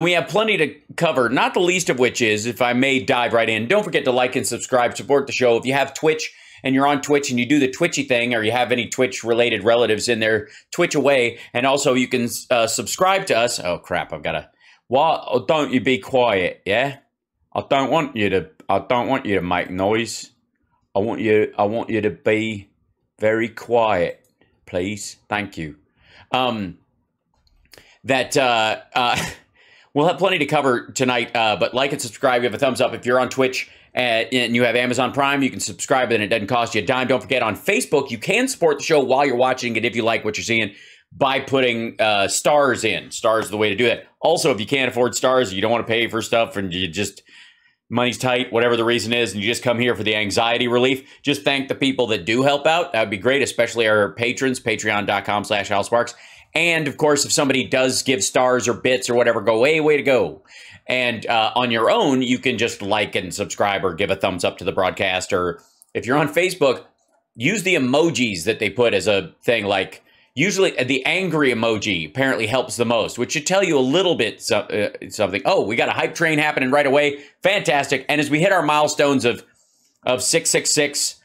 We have plenty to cover, not the least of which is, if I may dive right in, don't forget to like and subscribe, support the show. If you have Twitch and you're on Twitch and you do the Twitchy thing, or you have any Twitch-related relatives in there, Twitch away. And also you can subscribe to us. Oh, crap, I've got to... What? Oh, don't you be quiet, yeah? I don't want you to make noise. I want you to be very quiet, please. Thank you. We'll have plenty to cover tonight, but like and subscribe. Give a thumbs up if you're on Twitch and you have Amazon Prime. You can subscribe and it doesn't cost you a dime. Don't forget, on Facebook, you can support the show while you're watching it if you like what you're seeing by putting stars in. Stars is the way to do that. Also, if you can't afford stars, you don't want to pay for stuff and you just... money's tight, whatever the reason is, and you just come here for the anxiety relief, just thank the people that do help out. That would be great, especially our patrons, patreon.com/HalSparks. And, of course, if somebody does give stars or bits or whatever, go, hey, way to go. And on your own, you can just like and subscribe or give a thumbs up to the broadcast. Or if you're on Facebook, use the emojis that they put as a thing. Like, usually the angry emoji apparently helps the most, which should tell you a little bit something. Oh, we got a hype train happening right away. Fantastic. And as we hit our milestones of 666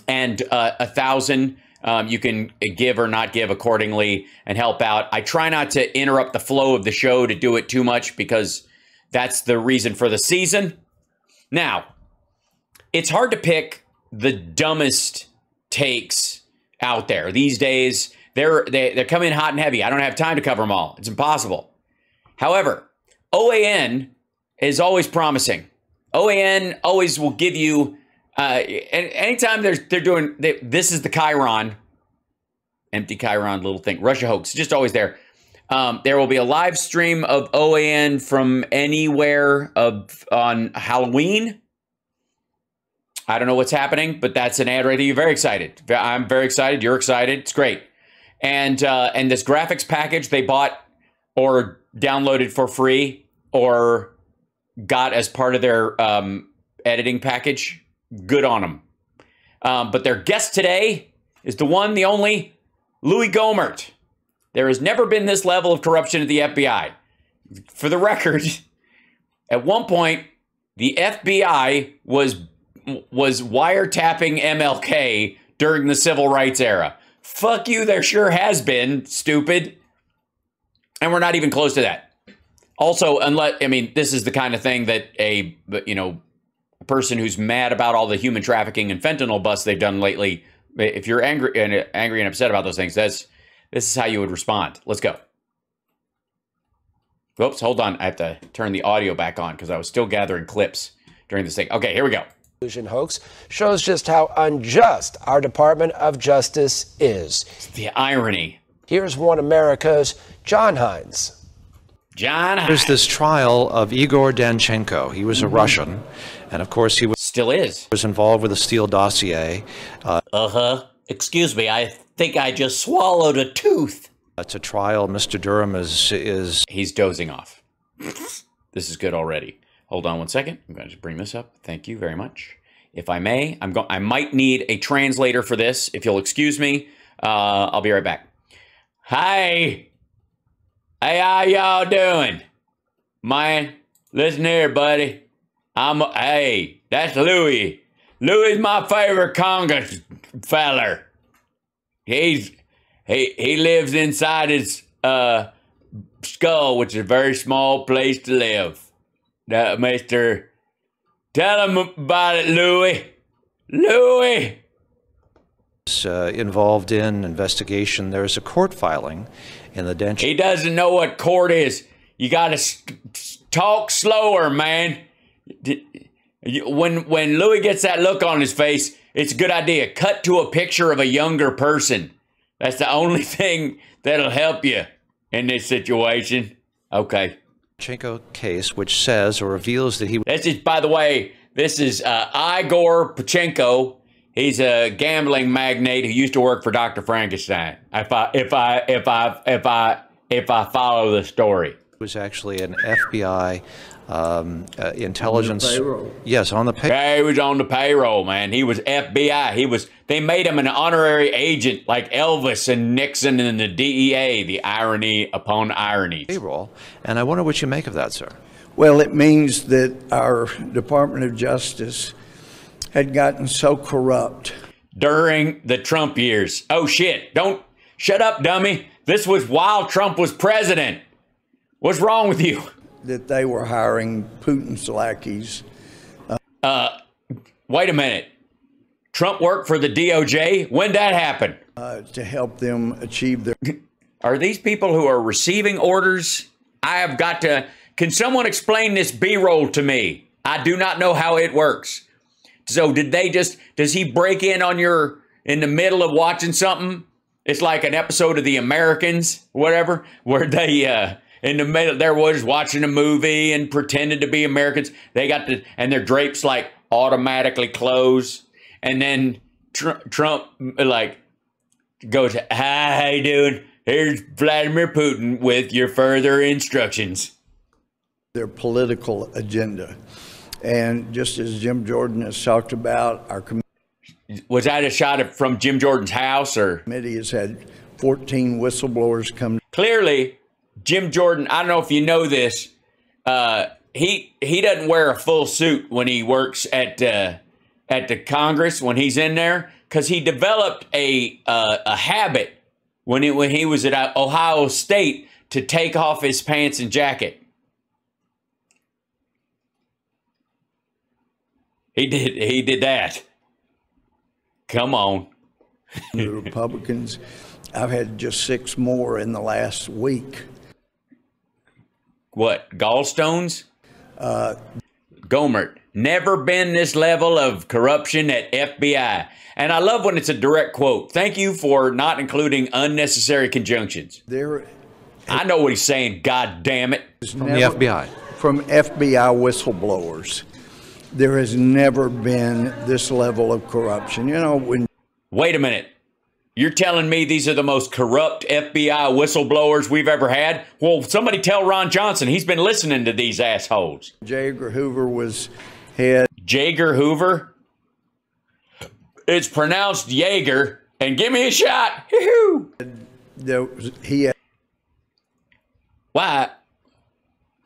and 1,000, you can give or not give accordingly and help out. I try not to interrupt the flow of the show to do it too much because that's the reason for the season. Now, it's hard to pick the dumbest takes out there these days. They're coming in hot and heavy. I don't have time to cover them all. It's impossible. However, OAN is always promising. OAN always will give you... anytime they're doing, this is the Chiron, empty Chiron little thing, Russia hoax, just always there. There will be a live stream of OAN from anywhere on Halloween. I don't know what's happening, but that's an ad right there. You're very excited. I'm very excited. You're excited. It's great. And this graphics package they bought or downloaded for free or got as part of their editing package, good on them. But their guest today is the one, the only, Louie Gohmert. There has never been this level of corruption at the FBI. For the record, at one point, the FBI was wiretapping MLK during the civil rights era. Fuck you, there sure has been, stupid. And we're not even close to that. Also, this is the kind of thing that a person who's mad about all the human trafficking and fentanyl busts they've done lately, if you're angry and upset about those things, this is how you would respond. Let's go. Whoops, hold on. I have to turn the audio back on because I was still gathering clips during this thing. Okay, here we go. Hoax shows just how unjust our Department of Justice is. It's the irony. Here's one America's John Hines. John Hines. There's this trial of Igor Danchenko. He was a Russian, and of course he still was involved with the Steele dossier. Excuse me, I think I just swallowed a tooth. It's a trial. Mr. Durham is... He's dozing off. This is good already. Hold on one second. I'm going to bring this up. Thank you very much. If I may, I might need a translator for this. If you'll excuse me, I'll be right back. Hi. Hey, how y'all doing? Man, listen here, buddy. Hey, that's Louie. Louie's my favorite Congress feller. He lives inside his skull, which is a very small place to live. Mister, tell him about it, Louie. Louie! Involved in investigation. There's a court filing in the Danchenko. He doesn't know what court is. You got to talk slower, man. When Louie gets that look on his face, it's a good idea. Cut to a picture of a younger person. That's the only thing that'll help you in this situation. Okay. Danchenko case, which says or reveals that he... This is, by the way, this is Igor Pachenko. He's a gambling magnate who used to work for Dr. Frankenstein. If I follow the story. was actually an FBI intelligence. On the payroll. Yes, on the payroll. Yeah, he was on the payroll, man. He was FBI. They made him an honorary agent like Elvis and Nixon and the DEA, the irony upon irony. Payroll. And I wonder what you make of that, sir. Well, it means that our Department of Justice had gotten so corrupt. During the Trump years. Oh, shit. Don't shut up, dummy. This was while Trump was president. What's wrong with you? That they were hiring Putin's lackeys. Wait a minute. Trump worked for the DOJ? When'd that happen? To help them achieve their... Are these people who are receiving orders? I have got to... Can someone explain this B-roll to me? I do not know how it works. So does he break in on in the middle of watching something? It's like an episode of The Americans, whatever, where they, in the middle, there was watching a movie and pretended to be Americans. They got and their drapes like automatically close. And then Trump like goes, "Hi, how you doing? Here's Vladimir Putin with your further instructions." Their political agenda. And just as Jim Jordan has talked about, our committee... Was that a shot from Jim Jordan's house, or? Committee has had 14 whistleblowers come. Clearly, Jim Jordan, I don't know if you know this, he doesn't wear a full suit when he works at the Congress, when he's in there, because he developed a habit when he was at Ohio State to take off his pants and jacket. He did that. Come on. The Republicans, I've had just 6 more in the last week. What, gallstones? Gohmert, never been this level of corruption at FBI. And I love when it's a direct quote. Thank you for not including unnecessary conjunctions. I know what he's saying, God damn it. From the FBI. From FBI whistleblowers. There has never been this level of corruption. You know, when... Wait a minute. You're telling me these are the most corrupt FBI whistleblowers we've ever had? Well, somebody tell Ron Johnson. He's been listening to these assholes. J. Edgar Hoover was head. J. Edgar Hoover? It's pronounced Jaeger. And give me a shot. He had... Why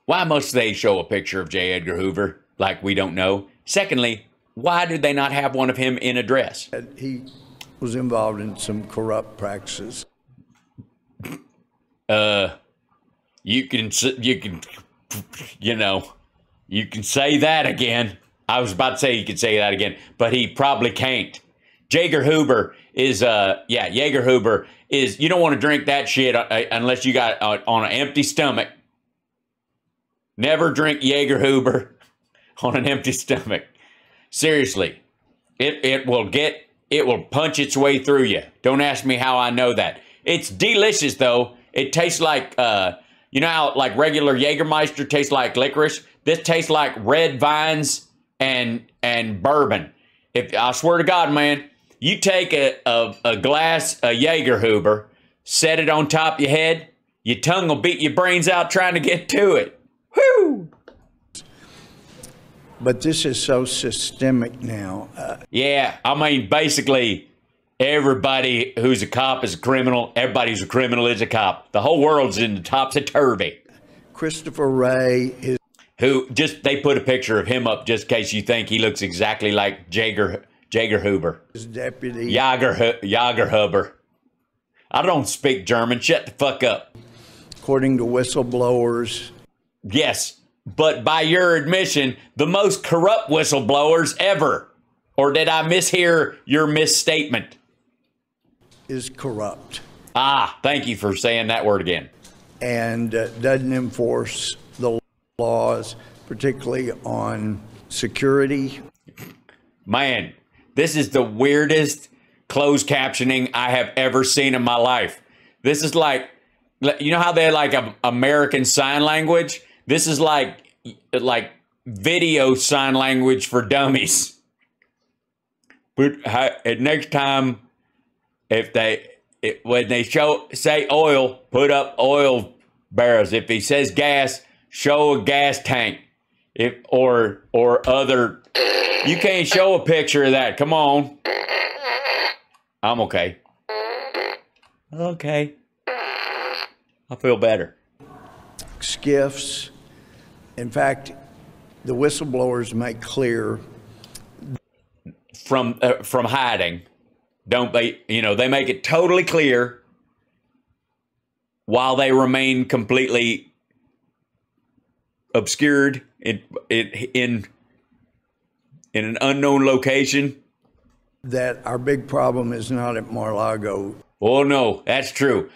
must they show a picture of J. Edgar Hoover? Like we don't know. Secondly, why did they not have one of him in a dress? He was involved in some corrupt practices. You can say that again. I was about to say you could say that again, but he probably can't. Jaeger Hoover is, Jaeger Hoover is, you don't want to drink that shit unless you got on an empty stomach. Never drink Jaeger Hoover on an empty stomach. Seriously, it will punch its way through you. Don't ask me how I know that. It's delicious though. It tastes like, you know how like regular Jägermeister tastes like licorice? This tastes like red vines and bourbon. I swear to God, man, you take a glass of Jaeger Hoover, set it on top of your head, your tongue will beat your brains out trying to get to it. Whoo! But this is so systemic now. Yeah, I mean, basically, everybody who's a cop is a criminal. Everybody who's a criminal is a cop. The whole world's in the topsy-turvy. Christopher Wray they put a picture of him up just in case you think he looks exactly like Jaeger Hoover. His deputy. Jaeger Hoover. I don't speak German. Shut the fuck up. According to whistleblowers. Yes. But by your admission, the most corrupt whistleblowers ever. Or did I mishear your misstatement? Is corrupt. Ah, thank you for saying that word again. And doesn't enforce the laws, particularly on security. Man, this is the weirdest closed captioning I have ever seen in my life. This is like, you know how they like American Sign Language? This is like video sign language for dummies. But next time, when they say oil, put up oil barrels. If he says gas, show a gas tank. Or other. You can't show a picture of that. Come on. I'm okay. Okay. I feel better. Skiffs. In fact, the whistleblowers make clear from hiding, don't they? You know, they make it totally clear while they remain completely obscured in an unknown location. That our big problem is not at Mar-a-Lago. Oh no, that's true.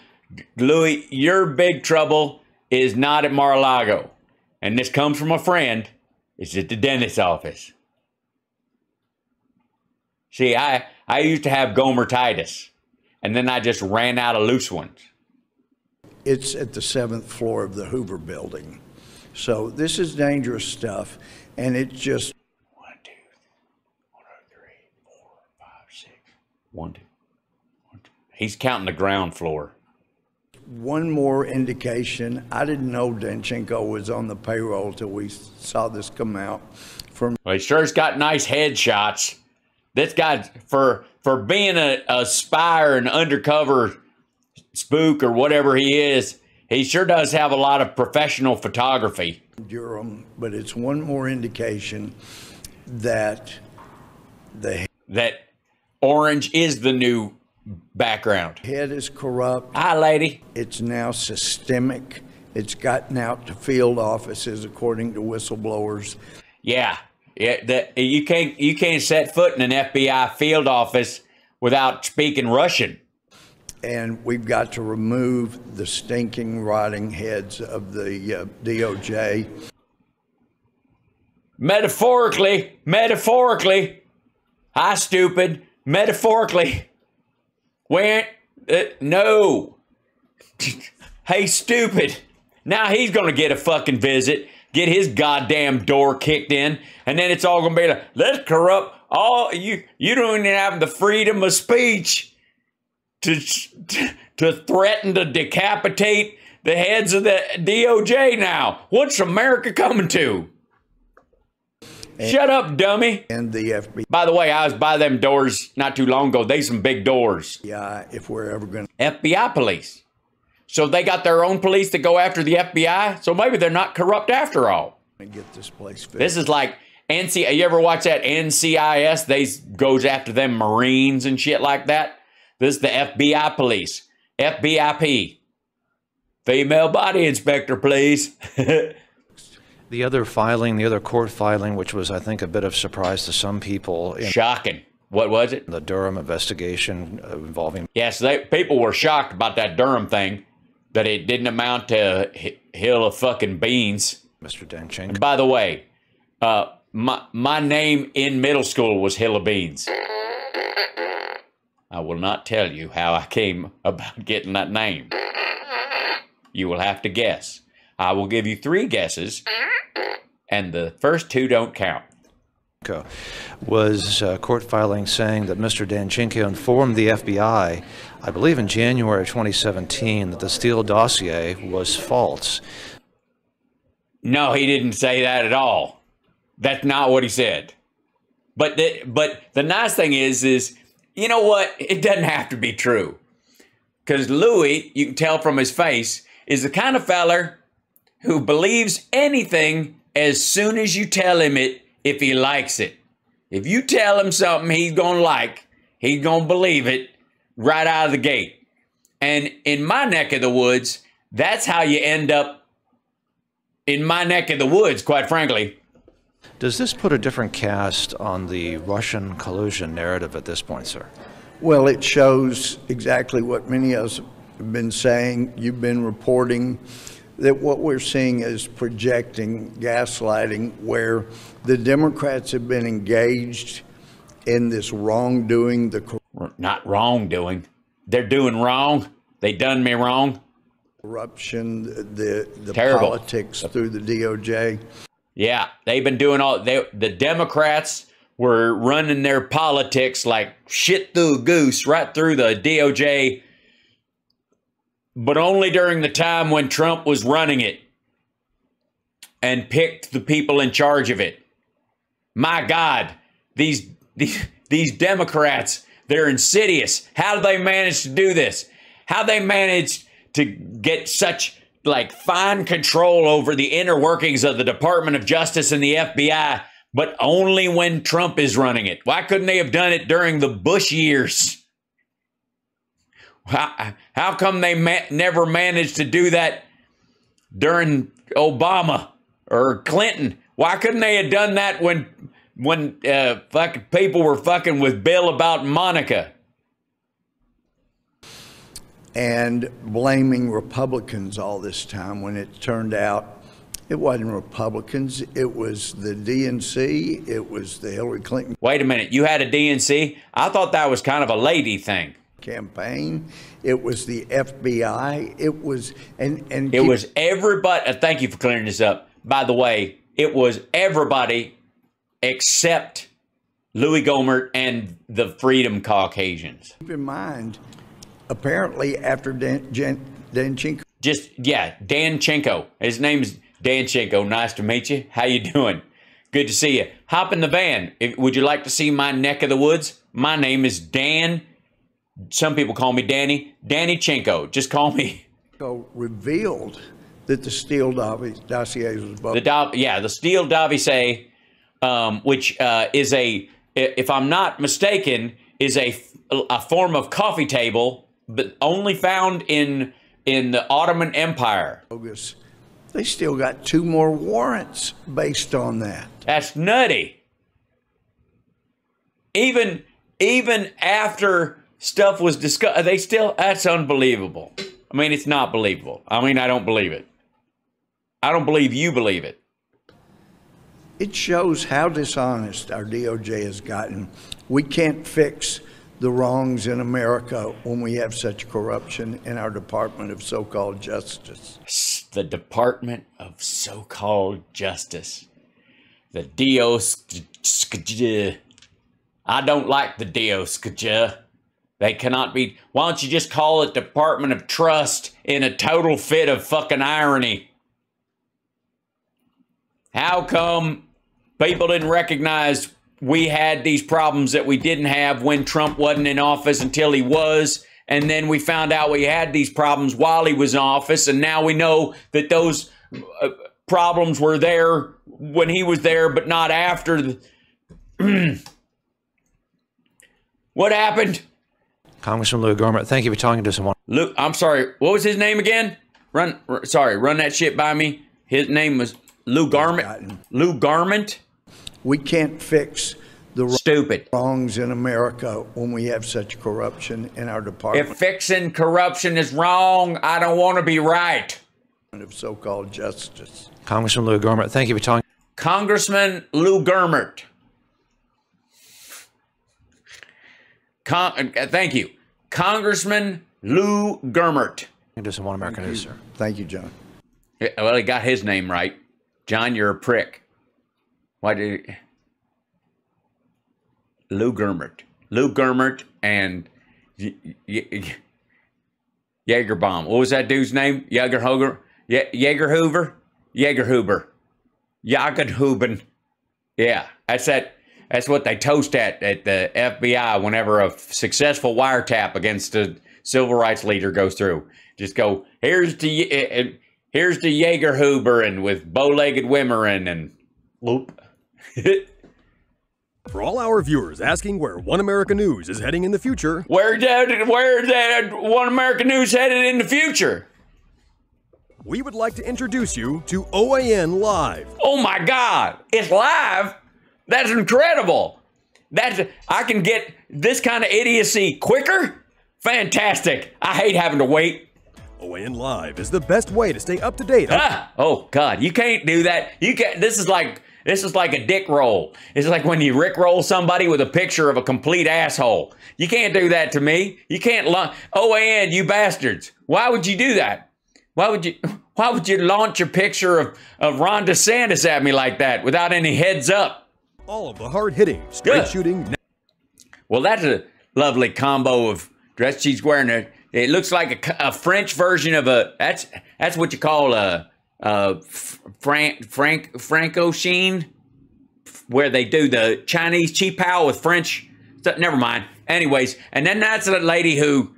Louie, your big trouble is not at Mar-a-Lago. And this comes from a friend. It's at the dentist's office. See, I used to have Gohmertitis, and then I just ran out of loose ones. It's at the 7th floor of the Hoover building. So this is dangerous stuff, and it's just 1, 2, 3, 4, 5, 6. 1, 2, 1, 2. He's counting the ground floor. one more indication. I didn't know Danchenko was on the payroll till we saw this come out. From Well, he sure's got nice headshots. This guy, for being a spy or an undercover spook or whatever he is, he sure does have a lot of professional photography. Durham, but it's one more indication that that orange is the new background. Head is corrupt. Hi, lady. It's now systemic. It's gotten out to field offices, according to whistleblowers. Yeah, you can't set foot in an FBI field office without speaking Russian. And we've got to remove the stinking, rotting heads of the DOJ. Metaphorically. Hi, stupid. Metaphorically. No. Hey, stupid. Now he's going to get a fucking visit, get his goddamn door kicked in, and then it's all going to be like, let's corrupt all you. You don't even have the freedom of speech to threaten to decapitate the heads of the DOJ now. What's America coming to? Shut up, dummy. And the FBI. By the way, I was by them doors not too long ago. They some big doors. Yeah, if we're ever going to. FBI police. So they got their own police to go after the FBI? So maybe they're not corrupt after all. Get this place fixed. This is like you ever watch that NCIS? They goes after them Marines and shit like that. This is the FBI police. FBIP. Female body inspector, please. The other court filing, which was, I think, a bit of surprise to some people. Shocking. What was it? The Durham investigation involving... Yes, people were shocked about that Durham thing, that it didn't amount to a hill of fucking beans. Mr. Danchenko. And by the way, my name in middle school was Hill of Beans. I will not tell you how I came about getting that name. You will have to guess. I will give you 3 guesses, and the first 2 don't count. Was court filing saying that Mr. Danchenko informed the FBI, I believe in January 2017, that the Steele dossier was false. No, he didn't say that at all. That's not what he said. But the nice thing is, you know what? It doesn't have to be true. Because Louie, you can tell from his face, is the kind of feller who believes anything as soon as you tell him it, if he likes it. If you tell him something he's going to like, he's going to believe it right out of the gate. And in my neck of the woods, that's how you end up in my neck of the woods, quite frankly. Does this put a different cast on the Russian collusion narrative at this point, sir? Well, it shows exactly what many of us have been saying. You've been reporting that what we're seeing is projecting, gaslighting, where the Democrats have been engaged in this wrongdoing. Not wrongdoing. They're doing wrong. They done me wrong. Corruption, the Terrible. politics through the DOJ. Yeah, they've been doing the Democrats were running their politics like shit through a goose right through the DOJ but only during the time when Trump was running it and picked the people in charge of it. My God, these Democrats, they're insidious. How do they manage to do this? How they manage to get such like fine control over the inner workings of the Department of Justice and the FBI, but only when Trump is running it? Why couldn't they have done it during the Bush years? How come they never managed to do that during Obama or Clinton? Why couldn't they have done that when fucking people were fucking with Bill about Monica? And blaming Republicans all this time when it turned out it wasn't Republicans. It was the DNC. It was the Hillary Clinton. Wait a minute. You had a DNC? I thought that was kind of a lady thing. Campaign. It was the FBI. It was it was everybody. Thank you for clearing this up. By the way, it was everybody except Louie Gohmert and the Freedom Caucasians. Keep in mind, apparently after Danchenko. Danchenko. His name's Danchenko. Nice to meet you. How you doing? Good to see you. Hop in the van. Would you like to see my neck of the woods? My name is Dan. Some people call me Danny. Danny Chenko. Just call me. Revealed that the Steele dossier was both. The Steele dossier, which is if I'm not mistaken, is a form of coffee table, but only found in the Ottoman Empire. They still got 2 more warrants based on that. That's nutty. Even after stuff was discussed, that's unbelievable. I mean, it's not believable. I mean, I don't believe it. I don't believe you believe it. It shows how dishonest our DOJ has gotten. We can't fix the wrongs in America when we have such corruption in our Department of so-called justice. The Department of so-called justice. The DOJ. I don't like the DOJ. They cannot be. Why don't you just call it Department of Trust in a total fit of fucking irony? How come people didn't recognize we had these problems that we didn't have when Trump wasn't in office until he was? And then we found out we had these problems while he was in office. And now we know that those problems were there when he was there, but not after. What happened? Congressman Louie Gohmert, thank you for talking to us. Luke, I'm sorry. What was his name again? Run that shit by me. His name was Louie Gohmert. Louie Gohmert. We can't fix the stupid wrongs in America when we have such corruption in our department. If fixing corruption is wrong, I don't want to be right. Of so-called justice. Congressman Louie Gohmert, thank you for talking. Congressman Louie Gohmert. Thank you. Congressman Louie Gohmert. Just One American News, sir. Thank you, John. Well, he got his name right. John, you're a prick. Why did he? Louie Gohmert. Louie Gohmert and Jagerbomb. What was that dude's name? Jagerhuber? Jagerhuber? Jagerhuber. Jagerhuben. Yeah, that's what they toast at the FBI whenever a successful wiretap against a civil rights leader goes through. Just go, here's the Jagerhuber and with bow-legged women and whoop. For all our viewers asking where One America News is heading in the future. Where's that One America News headed in the future? We would like to introduce you to OAN Live. Oh my God, it's live? That's incredible. I can get this kind of idiocy quicker? Fantastic. I hate having to wait. OAN Live is the best way to stay up to date. Oh God, you can't do that. You can't. This is like a dick roll. It's like when you rickroll somebody with a picture of a complete asshole. You can't do that to me. You can't OAN, you bastards. Why would you do that? Why would you launch a picture of Ron DeSantis at me like that without any heads up? All of the hard-hitting, straight-shooting. Well, that's a lovely combo of dress. She's wearing It looks like a French version of that's what you call a Franco Sheen, where they do the Chinese chi pao with French stuff. Never mind. Anyways, and then that's the lady who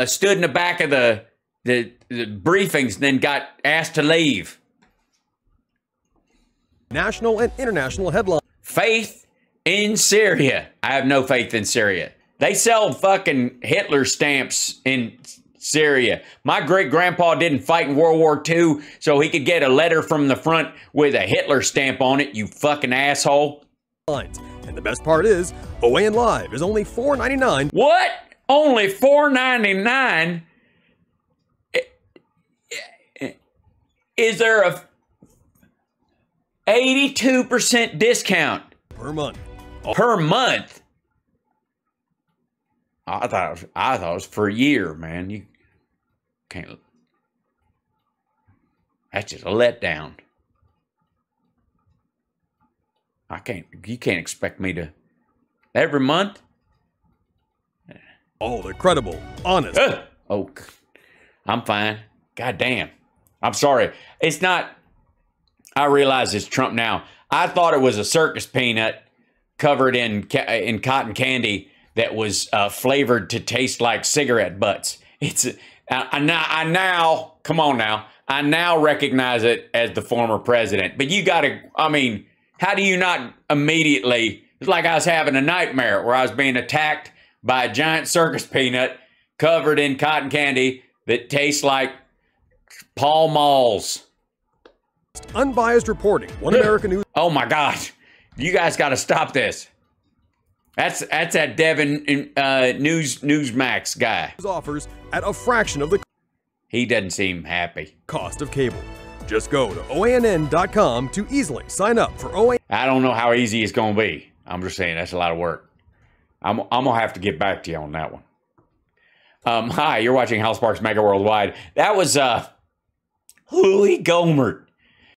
stood in the back of the briefings and then got asked to leave. National and international headlines. Faith in Syria. I have no faith in Syria. They sell fucking Hitler stamps in Syria. My great-grandpa didn't fight in World War II so he could get a letter from the front with a Hitler stamp on it, you fucking asshole. And the best part is, OAN Live is only $4.99. What? Only $4.99? Is there a 82% discount? Per month. Per month? I thought it was for a year, man. You can't. That's just a letdown. You can't expect me to every month. Oh, they're credible, honest. Oh, I'm fine. God damn. I'm sorry. It's not. I realize it's Trump now. I thought it was a circus peanut covered in cotton candy that was flavored to taste like cigarette butts. I now, come on now, I now recognize it as the former president. But you gotta, I mean, how do you not immediately, it's like I was having a nightmare where I was being attacked by a giant circus peanut covered in cotton candy that tastes like Pall Malls. Unbiased reporting. One American News. Oh my God. You guys got to stop this. That's that Devin Newsmax guy. Offers at a fraction of the He doesn't seem happy. cost of cable. Just go to OANN.com to easily sign up for OAN. I don't know how easy it's going to be. I'm just saying that's a lot of work. I'm going to have to get back to you on that one. Hi, you're watching Hal Sparks Mega Worldwide. That was Louie Gohmert.